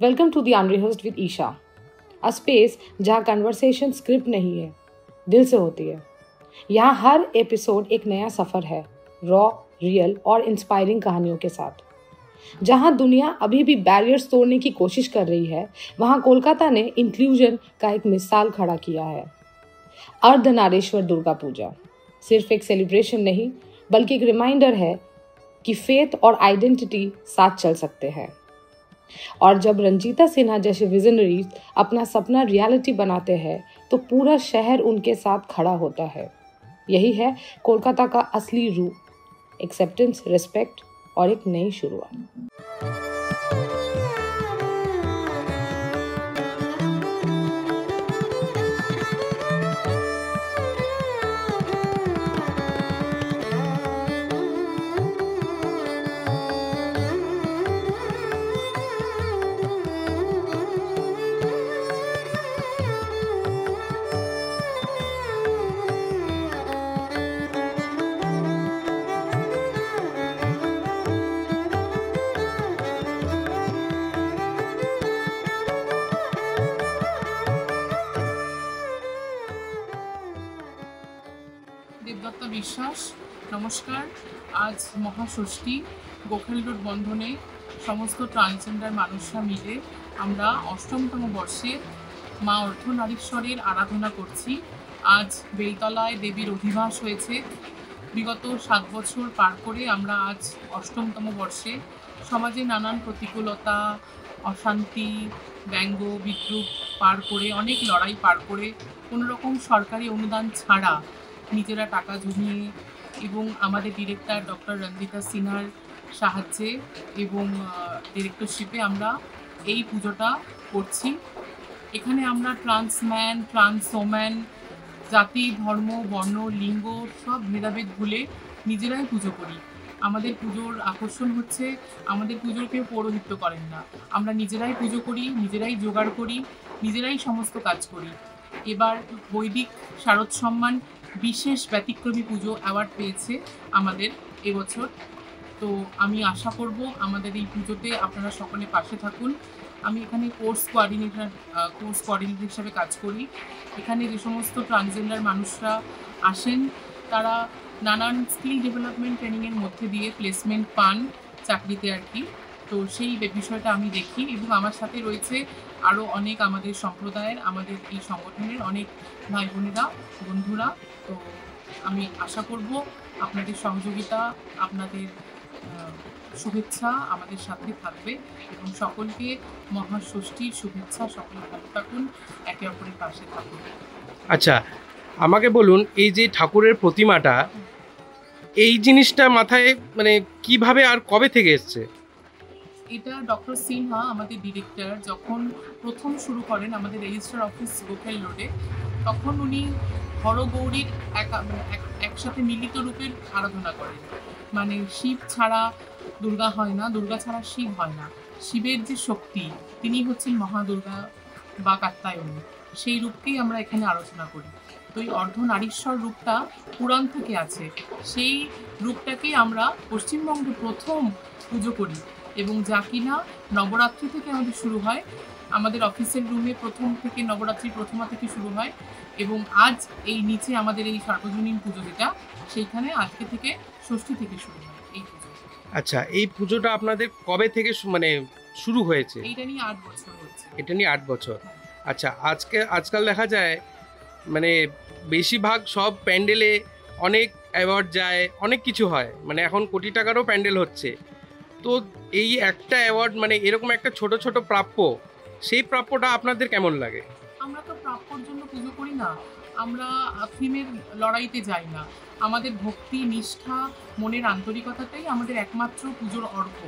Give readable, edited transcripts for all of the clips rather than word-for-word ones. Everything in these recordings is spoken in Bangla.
Welcome to the unrehearsed with Isha, a space जहाँ कन्वर्सेशन स्क्रिप्ट नहीं है, दिल से होती है। यहाँ हर एपिसोड एक नया सफ़र है, रॉ, रियल और इंस्पायरिंग कहानियों के साथ। जहाँ दुनिया अभी भी बैरियर्स तोड़ने की कोशिश कर रही है, वहाँ कोलकाता ने इंक्लूजन का एक मिसाल खड़ा किया है। अर्धनारीश्वर दुर्गा पूजा सिर्फ एक सेलिब्रेशन नहीं, बल्कि एक रिमाइंडर है कि फेथ और आइडेंटिटी साथ चल सकते हैं। और जब रंजीता सिन्हा जैसे विजनरीज अपना सपना रियलिटी बनाते हैं, तो पूरा शहर उनके साथ खड़ा होता है। यही है कोलकाता का असली रूप, एक्सेप्टेंस, रिस्पेक्ट और एक नई शुरुआत। দেবদত্ত বিশ্বাস, নমস্কার। আজ মহাষষ্ঠী, গোখেল রোড বন্ধনে সমস্ত ট্রান্সজেন্ডার মানুষরা মিলে আমরা অষ্টমতম বর্ষে মা অর্ধনারীশ্বরের আরাধনা করছি। আজ বেলতলায় দেবীর অধিবাস হয়েছে। বিগত 7 বছর পার করে আমরা আজ অষ্টমতম বর্ষে সমাজে নানান প্রতিকূলতা, অশান্তি, ব্যঙ্গ, বিদ্রুপ পার করে, অনেক লড়াই পার করে, কোনোরকম সরকারি অনুদান ছাড়া নিজেরা টাকা জমিয়ে এবং আমাদের ডিরেক্টর ডক্টর রঞ্জিতা সিনহার সাহায্যে এবং ডিরেক্টরশিপে আমরা এই পুজোটা করছি। এখানে আমরা ট্রান্সম্যান, ট্রান্সওম্যান, জাতি, ধর্ম, বর্ণ, লিঙ্গ সব ভেদাভেদ ভুলে নিজেরাই পুজো করি। আমাদের পুজোর আকর্ষণ হচ্ছে আমাদের পুজোর কেউ পৌরোহিত্য করেন না, আমরা নিজেরাই পুজো করি, নিজেরাই জোগাড় করি, নিজেরাই সমস্ত কাজ করি। এবার বৈদিক শারদ সম্মান বিশেষ ব্যতিক্রমী পুজো অ্যাওয়ার্ড পেয়েছে আমাদের এবছর। তো আমি আশা করব আমাদের এই পুজোতে আপনারা সকলে পাশে থাকুন। আমি এখানে কোর্স কোঅর্ডিনেটর হিসাবে কাজ করি। এখানে যে সমস্ত ট্রান্সজেন্ডার মানুষরা আসেন, তারা নানান স্কিল ডেভেলপমেন্ট ট্রেনিংয়ের মধ্যে দিয়ে প্লেসমেন্ট পান চাকরিতে আর কি। তো সেই বিষয়টা আমি দেখি এবং আমার সাথে রয়েছে আরও অনেক আমাদের সম্প্রদায়ের, আমাদের এই সংগঠনের অনেক ভাই বোনেরা, বন্ধুরা। তো আমি আশা করব আপনাদের সহযোগিতা, আপনাদের শুভেচ্ছা আমাদের সাথে থাকবে এবং সকলকে মহাষষ্ঠীর শুভেচ্ছা। সকলে ভালো থাকুন, একে অপরের পাশে থাকুন। আচ্ছা, আমাকে বলুন, এই যে ঠাকুরের প্রতিমাটা, এই জিনিসটা মাথায় মানে কিভাবে আর কবে থেকে এসছে? এটা ডক্টর সিনহা, আমাদের ডিরেক্টর, যখন প্রথম শুরু করেন আমাদের রেজিস্ট্রার অফিস গোখেল রোডে, তখন উনি হরগৌরীর একসাথে মিলিত রূপের আরাধনা করেন। মানে শিব ছাড়া দুর্গা হয় না, দুর্গা ছাড়া শিব হয় না। শিবের যে শক্তি, তিনি হচ্ছেন মহাদুর্গা বা কাত্যায়নী, সেই রূপকেই আমরা এখানে আলোচনা করি। তো এই অর্ধনারীশ্বর রূপটা পুরাণ থেকে আছে, সেই রূপটাকেই আমরা পশ্চিমবঙ্গে প্রথম পুজো করি এবং যা কিনা নবরাত্রি থেকে আমাদের শুরু হয়। আমাদের অফিসের রুমে প্রথম থেকে নবরাত্রি প্রথমা থেকে শুরু হয় এবং আজ এই নিচে আমাদের এই সার্বজনীন পুজো যেটা, সেইখানে আজকে থেকে ষষ্ঠী থেকে শুরু হয় এই পুজো। আচ্ছা, এই পুজোটা আপনাদের কবে থেকে মানে শুরু হয়েছে? এইটা নিয়ে 8 বছর হচ্ছে। এটা নিয়ে 8 বছর। আচ্ছা, আজকাল দেখা যায় মানে বেশিরভাগ সব প্যান্ডেলে অনেক অ্যাওয়ার্ড যায়, অনেক কিছু হয়, মানে এখন কোটি টাকারও প্যান্ডেল হচ্ছে। তো এই একটা অ্যাওয়ার্ড, মানে এরকম একটা ছোট ছোট প্রাপ্য, সেই প্রাপ্যটা আপনাদের কেমন লাগে? আমরা তো প্রাপ্যর জন্য পুজো করি না, আমরা থিমের লড়াইতে যাই না। আমাদের ভক্তি, নিষ্ঠা, মনের আন্তরিকতাটাই আমাদের একমাত্র পুজোর অর্ঘ।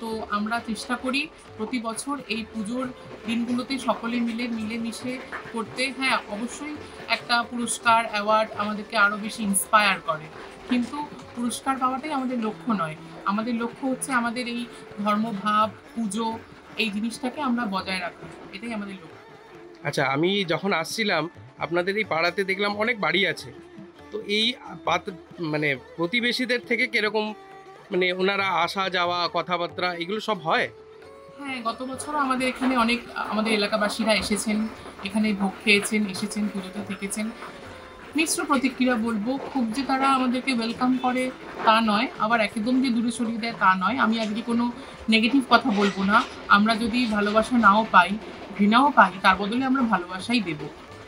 তো আমরা চেষ্টা করি প্রতি বছর এই পুজোর দিনগুলোতে সকলে মিলেমিশে করতে। হ্যাঁ, অবশ্যই একটা পুরস্কার, অ্যাওয়ার্ড আমাদেরকে আরও বেশি ইন্সপায়ার করে, কিন্তু পুরস্কার পাওয়াটাই আমাদের লক্ষ্য নয়। আমাদের লক্ষ্য হচ্ছে আমাদের এই ধর্মভাব, পুজো, এই জিনিসটাকে আমরা বজায় রাখি, এটাই আমাদের লক্ষ্য। আচ্ছা, আমি যখন আসছিলাম আপনাদের এই পাড়াতে দেখলাম অনেক বাড়ি আছে। তো এই মানে প্রতিবেশীদের থেকে কিরকম, মানে ওনারা আসা যাওয়া, কথাবার্তা, এগুলো সব হয়? হ্যাঁ, গত বছরও আমাদের এখানে অনেক আমাদের এলাকাবাসীরা এসেছেন, এখানে ভোগ খেয়েছেন, এসেছেন, পুজোতে থেকেছেন। মিশ্র প্রতিক্রিয়া বলবো, খুব যে তারা আমাদেরকে ওয়েলকাম করে তা নয়, আবার একদম যে দূরে সরিয়ে দেয় তা নয়। আমি আজকে কোনো নেগেটিভ কথা বলবো না। আমরা যদি ভালোবাসা নাও পাই, ঘৃণাও পাই, তার বদলে আমরা ভালোবাসাই দেব,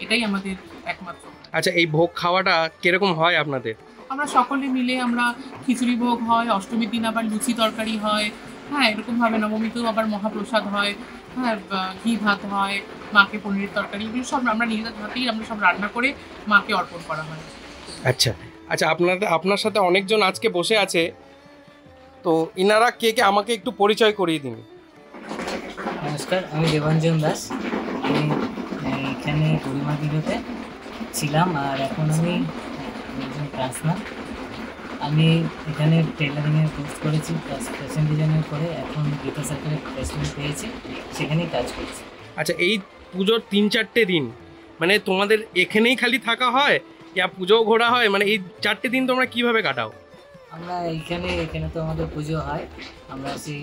এটাই আমাদের একমাত্র। আচ্ছা, এই ভোগ খাওয়াটা কিরকম হয় আপনাদের? আমরা সকলে মিলে আমরা খিচুড়ি ভোগ হয়, অষ্টমীর দিন আবার লুচি তরকারি হয়, হ্যাঁ এরকমভাবে নবমীতেও আবার মহাপ্রসাদ হয়, হ্যাঁ ঘি ভাত হয়, মাকে পনিরের তরকারি, এগুলো সব আমরা নিজেদের হাতেই আমরা সব রান্না করে মাকে অর্পণ করা হয়। আচ্ছা আচ্ছা, আপনার সাথে অনেকজন আজকে বসে আছে, তো ইনারা কে কে আমাকে একটু পরিচয় করিয়ে দিন। নমস্কার, আমি দেবাঞ্জন দাস। আমি এখানে গরিমা ভিডিওতে ছিলাম, আর এখন আমি একজন ট্রান্সফার। আমি এখানে টেলারিংয়ের কোর্স করেছি, প্লাস ফ্যাশন ডিজাইনের করে এখন গীতা সার্কেলে প্লেসমেন্ট পেয়েছি, সেখানেই কাজ করছি। আচ্ছা, এই পুজোর 3-4টে দিন মানে তোমাদের এখানেই খালি থাকা হয় ইয়া পুজোও ঘোরা হয়, মানে এই 4টে দিন তোমরা কিভাবে কাটাও? আমরা এখানে তো আমাদের পুজো হয়, আমরা সেই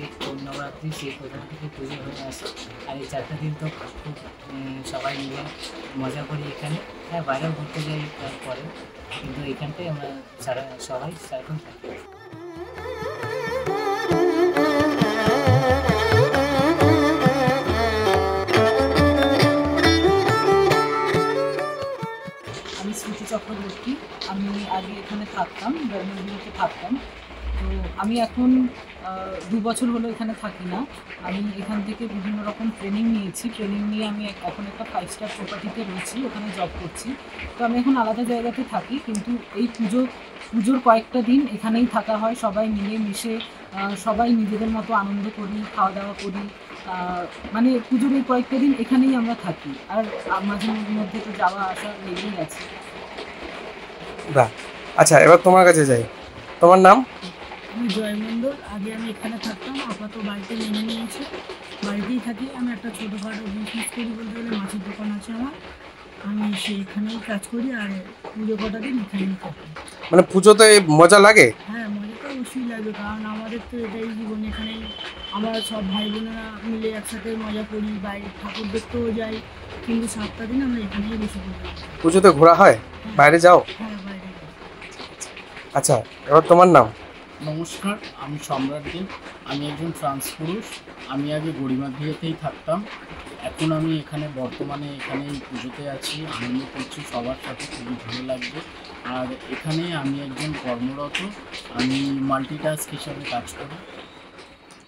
নবরাত্রি সেই প্রথম থেকে পুজো হয়ে আসি, আর এই 4টা দিন তো খুব সবাই মিলে মজা করি এখানে। হ্যাঁ, বাইরেও ঘুরতে যাই তারপরে, কিন্তু এখানটাই আমরা সবাই সারাক্ষণ থাকি। আমি স্মৃতি চক্রবর্তী। আমি আগে এখানে থাকতাম, গভর্নমেন্টগুলোতে থাকতাম। তো আমি এখন 2 বছর হলো এখানে থাকি না। আমি এখান থেকে বিভিন্ন রকম ট্রেনিং নিয়েছি। ট্রেনিং নিয়ে আমি এখন একটা 5 স্টার প্রপার্টিতে রয়েছি, ওখানে জব করছি। তো আমি এখন আলাদা জায়গাতে থাকি, কিন্তু এই পুজোর কয়েকটা দিন এখানেই থাকা হয়, সবাই মিলে মিশে সবাই নিজেদের মতো আনন্দ করি, খাওয়া দাওয়া করি। মানে পুজোর এই কয়েকটা দিন এখানেই আমরা থাকি, আর মাঝে মধ্যে তো যাওয়া আসা লেগেই আছে। আচ্ছা, এবার তোমার কাছে যাই, তোমার নাম? আমি জয় মণ্ডল। আগে আমি এখানে থাকতাম, আপাতত বাড়িতে মেনে নিয়েছি, বাড়িতেই থাকি। আমি একটা ছোটোখাটো বিজনেস করি বলতে গেলে, মাছের দোকান আছে আমার। আমি সেইখানেই কাজ করি, আর পুজো কটা দিন এখানেই থাকি। মানে পুজোতে মজা লাগে? হ্যাঁ, মজা তো অবশ্যই লাগে, কারণ আমাদের তো এটাই জীবন। এখানেই আমরা সব ভাই বোনেরা মিলে একসাথে মজা করি, বাইরে ঠাকুর দেখতেও যাই, কিন্তু 7টা দিন আমরা এখানেই বেশি করি। পুজোতে ঘোরা হয়, বাইরে যাও? হ্যাঁ, বাইরে যাই। আচ্ছা, এবার তোমার নাম? নমস্কার, আমি সম্রাট দেব। আমি একজন ট্রান্স পুরুষ। আমি আগে গরিমা ভিড়েতেই থাকতাম, এখন আমি এখানে বর্তমানে এখানেই পুজোতে আছি, আনন্দ করছি সবার সাথে, খুবই ভালো লাগবে। আর এখানে আমি একজন কর্মরত, আমি মাল্টিটাস্ক হিসাবে কাজ করি।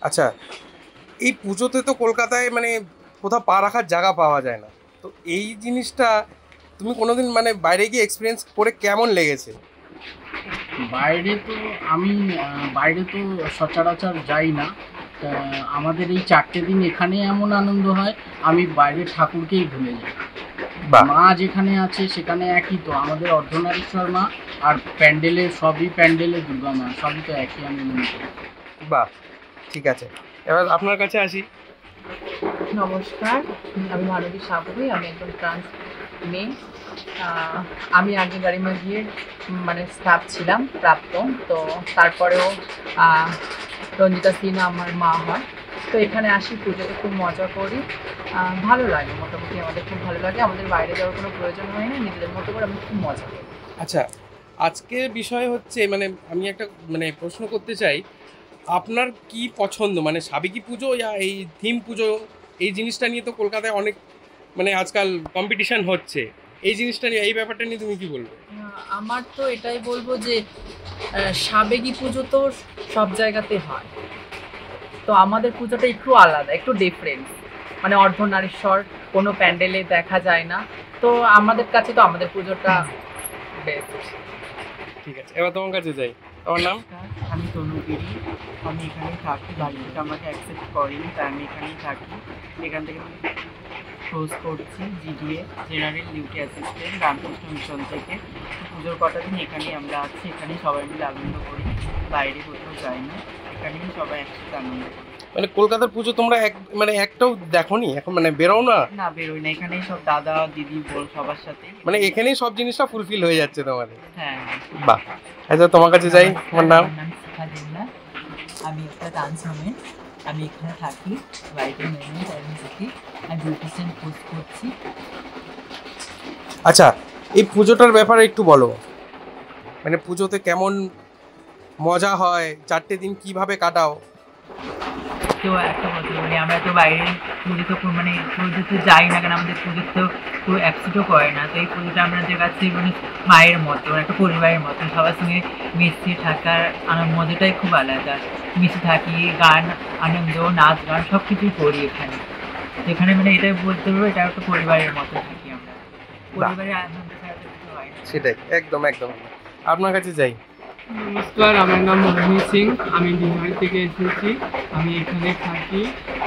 আচ্ছা, এই পুজোতে তো কলকাতায় মানে কোথাও পা রাখার জায়গা পাওয়া যায় না, তো এই জিনিসটা তুমি কোনোদিন মানে বাইরে গিয়ে এক্সপিরিয়েন্স করে কেমন লেগেছে? বাইরে তো সচরাচর যাই না। আমাদের এই 4টে দিন এখানে এমন আনন্দ হয়, আমি বাইরের ঠাকুরকেই ভুলে যাই। মা যেখানে আছে সেখানে একই তো, আমাদের অর্ধনারীশ্বর মা, আর প্যান্ডেলে দুর্গা মা, সবই তো একই আমি মনে করি। বাহ, ঠিক আছে, এবার আপনার কাছে আসি। নমস্কার, আমি মানবী সাবুই। আমি একজন ট্রান্স মেয়ে। আমি আগে গাড়িমা গিয়ে মানে স্টাফ ছিলাম, প্রাপ্ত। তো তারপরেও রঞ্জিতা সিনহা আমার মা হয়। তো এখানে আসি, পুজোতে খুব মজা করি, ভালো লাগে। মোটামুটি আমাদের খুব ভালো লাগে, আমাদের বাইরে যাওয়ার কোনো প্রয়োজন হয় না, নিজেদের মতো করে আমি খুব মজা করি। আচ্ছা, আজকের বিষয় হচ্ছে মানে আমি একটা মানে প্রশ্ন করতে চাই, আপনার কি পছন্দ, মানে সাবেকি পুজো ইয়া এই থিম পুজো? এই জিনিসটা নিয়ে তো কলকাতায় অনেক মানে আজকাল কম্পিটিশন হচ্ছে, এই জিনিসটা নিয়ে, এই ব্যাপারটা নিয়ে তুমি কি বলবে? আমার তো এটাই বলবো যে সাবেকি পুজো তো সব জায়গাতে হয়, তো আমাদের পুজোটা একটু আলাদা, একটু ডিফারেন্স। মানে অর্ধনারীশ্বর কোনো প্যান্ডেলে দেখা যায় না, তো আমাদের কাছে তো আমাদের পুজোটা বেস্ট। ঠিক আছে, এবার তোমার কাছে যাই, তোমার নাম? আমি তনুগিরি। আমি এখানেই থাকি, বাড়ি থেকে আমাকে অ্যাকসেপ্ট করেনি, তাই আমি এখানেই থাকি। এখান থেকে কোর্স করছি GDA, general duty assistant, Ramakrishna mission থেকে। পুজোর কটা দিন এখানেই আমরা আছি, এখানেই সবাই মিলে আনন্দ করি, বাইরে কোথাও যাই না, এখানেই সবাই একসাথে আনন্দ করি। মানে কলকাতার পুজো তোমরা মানে একটাও দেখোনি এখন, মানে বেরোও না? না, বেরোই না, এখানেই সব দাদা দিদি বোন সবার সাথে, মানে এখানেই সব জিনিসটা ফুলফিল হয়ে যাচ্ছে তোমাদের? হ্যাঁ। বাহ, আচ্ছা তোমার কাছে যাই, তোমার নাম? শিখা দেবনাথ। আমি একটা ডান্স ওমেন। আমি এখানে থাকি, বাড়িতে ম্যানেজ আমি থাকি, আর বিউটিশিয়ান কোর্স করছি। আচ্ছা, এই পুজোটার ব্যাপারে একটু বলো, মানে পুজোতে কেমন মজা হয়, 4টে দিন কিভাবে কাটাও? তো একটা কথা বলি, আমরা তো বাইরে পুজো তো মানে পুজোতে যাই না, কেন আমাদের পুজো তো কেউ অ্যাকসেপ্টও করে না। তো এই পুজোটা আমাদের কাছে মানে মায়ের মতো, একটা পরিবারের মতো, সবার সঙ্গে মিশে থাকার মজাটাই খুব আলাদা। মিশে থাকি, গান, আনন্দ, নাচ গান সব কিছুই করি এখানে। এখানে মানে এটাই বলতে পারবো, এটা একটা পরিবারের মতো থাকি আমরা, পরিবারের আনন্দ ছাড়া তো কিছু হয় না। সেটাই, একদম একদম। আপনার কাছে যাই। নমস্কার, আমার নাম মোহিনী সিং, আমি বিহার থেকে এসেছি। আমি এখানে থাকি,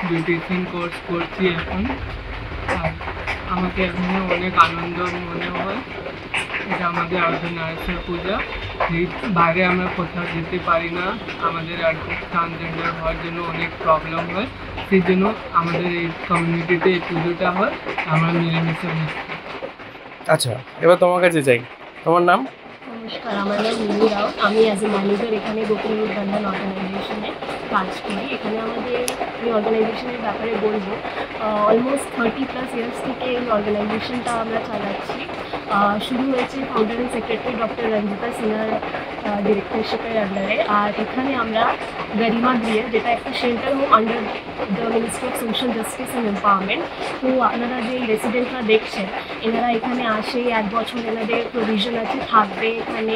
বিউটিশিয়ান কোর্স করছি এখন। আর আমাকে এখানে অনেক আনন্দ মনে হয়। এটা আমাদের অর্ধনারীশ্বর পূজা, এই বাইরে আমরা কোথাও যেতে পারি না, আমাদের আর কি ট্রান্সজেন্ডার হওয়ার জন্য অনেক প্রবলেম হয়, সেই জন্য আমাদের এই কমিউনিটিতে এই পুজোটা হয়, আমরা মিলেমিশে মিশি। আচ্ছা, এবার তোমার কাছে যাই, তোমার নাম? নমস্কার, আমার নাম মিমি রাও। আমি অ্যাজ এ ম্যানেজার এখানে গোকুল রুট বন্ধন অর্গানাইজেশনে কাজ করি। এখানে আমাদের এই অর্গানাইজেশনের ব্যাপারে বলবো, অলমোস্ট 30+ ইয়ার্স থেকে এই অর্গানাইজেশনটা আমরা চালাচ্ছি। শুরু হয়েছে founder and secretary doctor Ranjita সিনহার ডিরেক্টরশিপের আন্ডারে। আর এখানে আমরা গরিমা গৃহ, যেটা একটা shelter home under the ministry of social justice and empowerment. তো আপনারা যে রেসিডেন্টরা দেখছেন, এনারা এখানে আসে, 1 বছর এনাদের প্রভিশন আছে, থাকবে এখানে,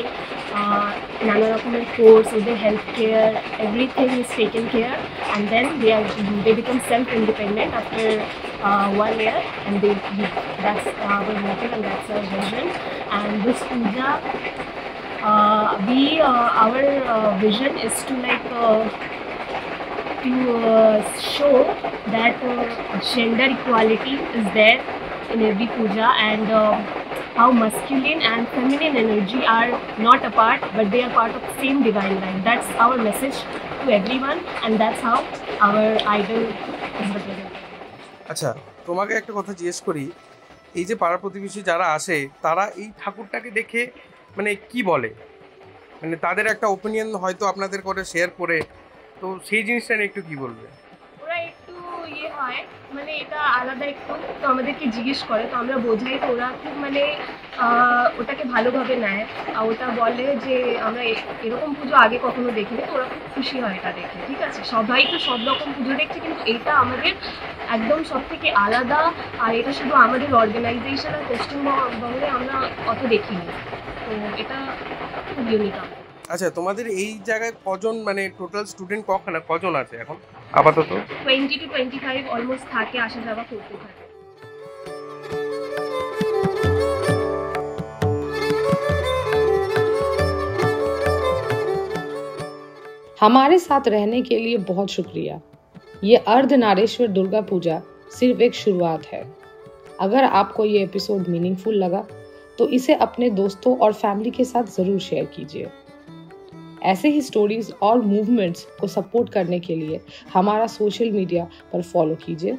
নানা রকমের কোর্স, ওদের health care, everything is taken care, and then they become self-independent after 1 year, and that's our motive and that's our vision. And this puja, our vision is to show that gender equality is there in every puja, and how masculine and feminine energy are not apart, but they are part of the same divine line. That's our message to everyone, and that's how our idol is represented. আচ্ছা, তোমাকে একটা কথা জিজ্ঞেস করি, এই যে পাড়া প্রতিবেশী যারা আসে, তারা এই ঠাকুরটাকে দেখে মানে কি বলে, মানে তাদের একটা ওপিনিয়ন হয়তো আপনাদের করে শেয়ার করে, তো সেই জিনিসটা নিয়ে একটু কি বলবে? ওরা একটু ইয়ে হয়, মানে এটা আলাদা একটু, তো আমাদেরকে জিজ্ঞেস করে, তো আমরা বোঝাই, তো ওরা খুব মানে ওটাকে ভালোভাবে নেয়। আর ওটা বলে যে আমরা এরকম পুজো আগে কখনো দেখিনি, তো ওরা খুব খুশি হয় এটা দেখে। ঠিক আছে, সবাই তো সব রকম পুজো দেখছে, কিন্তু এটা আমাদের একদম সব থেকে আলাদা, আর এটা শুধু আমাদের অর্গানাইজেশন আর পশ্চিমবঙ্গে আমরা অত দেখিনি, তো এটা খুব ইউনিক। আচ্ছা, তোমাদের এই জায়গায় কজন, মানে টোটাল স্টুডেন্ট কজন আছে এখন আপাতত? 20 to 25 অলমোস্ট থাকে, আসা যাওয়া করতে থাকে। हमारे साथ रहने के लिए बहुत शुक्रिया। ये अर्धनारीश्वर दुर्गा पूजा सिर्फ एक शुरुआत है। अगर आपको ये एपिसोड मीनिंगफुल लगा तो इसे अपने दोस्तों और फैमिली के साथ ज़रूर शेयर कीजिए। ऐसे ही स्टोरीज और मूवमेंट्स को सपोर्ट करने के लिए हमारा सोशल मीडिया पर फॉलो कीजिए।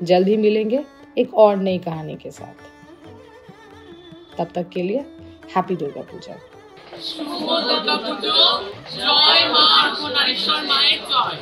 जल्द ही मिलेंगे एक और नई कहानी के साथ। तब तक के लिए हैप्पी दुर्गा पूजा। শুভ দুর্গা পুজো, জয় মা অর্ধনারীশ্বর মায়ের জয়।